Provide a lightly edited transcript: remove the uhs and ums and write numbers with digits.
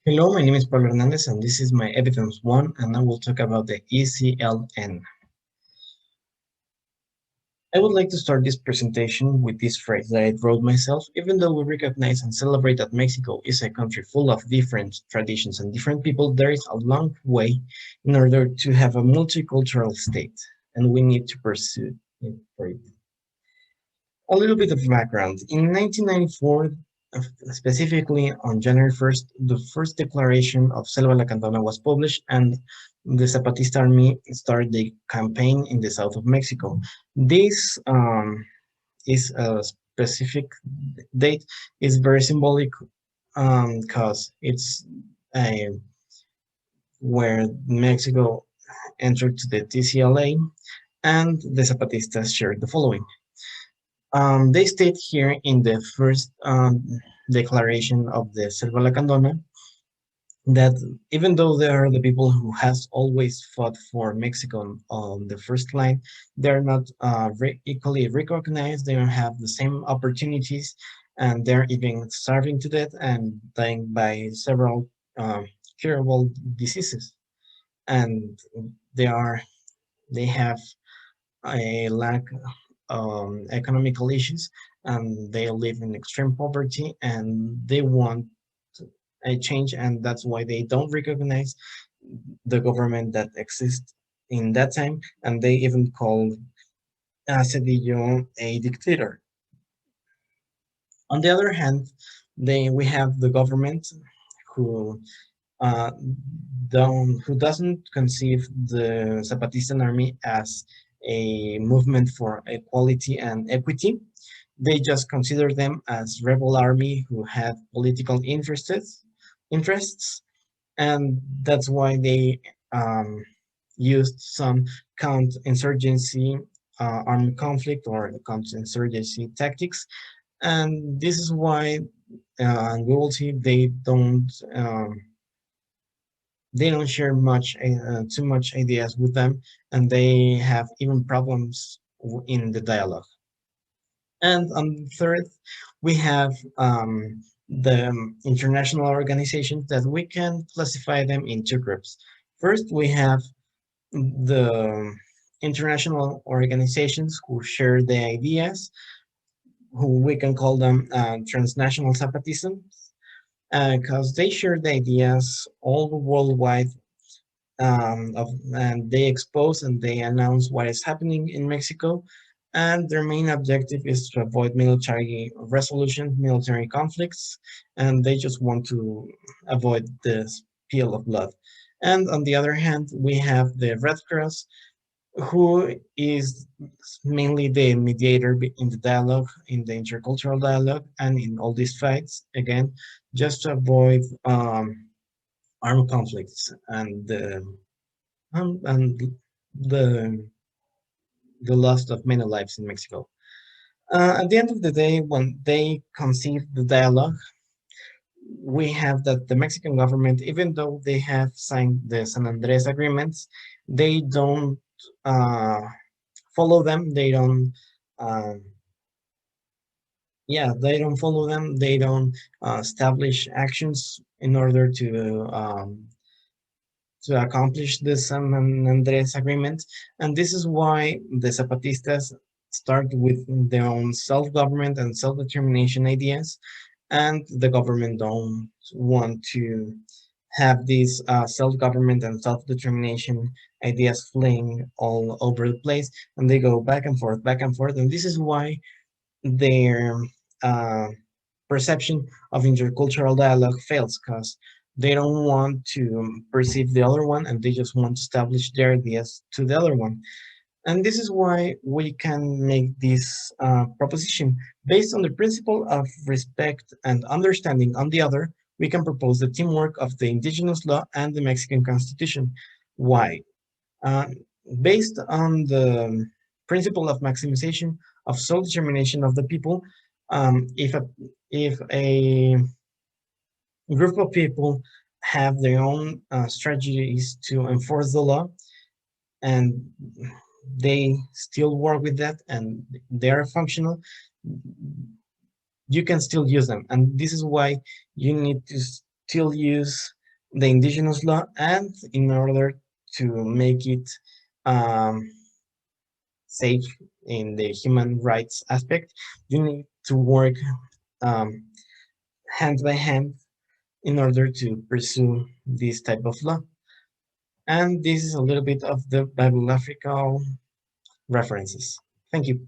Hello, my name is Pablo Hernandez, and this is my evidence one, and I will talk about the EZLN. I would like to start this presentation with this phrase that I wrote myself. Even though we recognize and celebrate that Mexico is a country full of different traditions and different people, there is a long way in order to have a multicultural state, and we need to pursue it for it. A little bit of background. In 1994, specifically on January 1st, the first declaration of Selva Lacandona was published, and the Zapatista army started the campaign in the south of Mexico. This is a specific date, is very symbolic because it's uh, where Mexico entered to the TCLA, and the Zapatistas shared the following. They state here in the first declaration of the Selva Lacandona that even though they are the people who has always fought for Mexico on the first line, they're not equally recognized. They don't have the same opportunities, and they're even starving to death and dying by several curable diseases. And they are they have a lack economical issues, and they live in extreme poverty, and they want a change, and that's why they don't recognize the government that exists in that time, and they even call Cedillo a dictator. On the other hand, we have the government who uh, who doesn't conceive the Zapatista army as a movement for equality and equity. They just consider them as rebel army who had political interests, and that's why they um, used some counter-insurgency, armed conflict or counter-insurgency tactics, and this is why we will see they don't share too much ideas with them, and they have even problems in the dialogue. And on third, we have the international organizations that we can classify them in two groups. First, we have the international organizations who share the ideas, who we can call them transnational Zapatism, because they share the ideas all worldwide, and they expose and they announce what is happening in Mexico. And their main objective is to avoid military resolution, military conflicts, and they just want to avoid the spill of blood. And on the other hand, we have the Red Cross, who is mainly the mediator in the dialogue, in the intercultural dialogue, and in all these fights, again, just to avoid armed conflicts and the the loss of many lives in Mexico. At the end of the day, when they conceive the dialogue, we have that the Mexican government, even though they have signed the San Andres agreements, they don't uh, follow them. They don't, uh, yeah, they don't follow them. They don't establish actions in order to accomplish the San Andres agreement. And this is why the Zapatistas start with their own self-government and self-determination ideas, and the government don't want to have these self-government and self-determination ideas flying all over the place, and they go back and forth, and this is why their uh, perception of intercultural dialogue fails, because they don't want to perceive the other one, and they just want to establish their ideas to the other one. And this is why we can make this proposition. Based on the principle of respect and understanding on the other, we can propose the teamwork of the indigenous law and the Mexican Constitution. Why? Uh, Based on the principle of maximization of self-determination of the people, if a group of people have their own strategies to enforce the law, and they still work with that and they are functional, you can still use them. And this is why you need still use the indigenous law, and in order to make it um, safe in the human rights aspect, you need to work um, hand by hand in order to pursue this type of law. And this is a little bit of the bibliographical references. Thank you.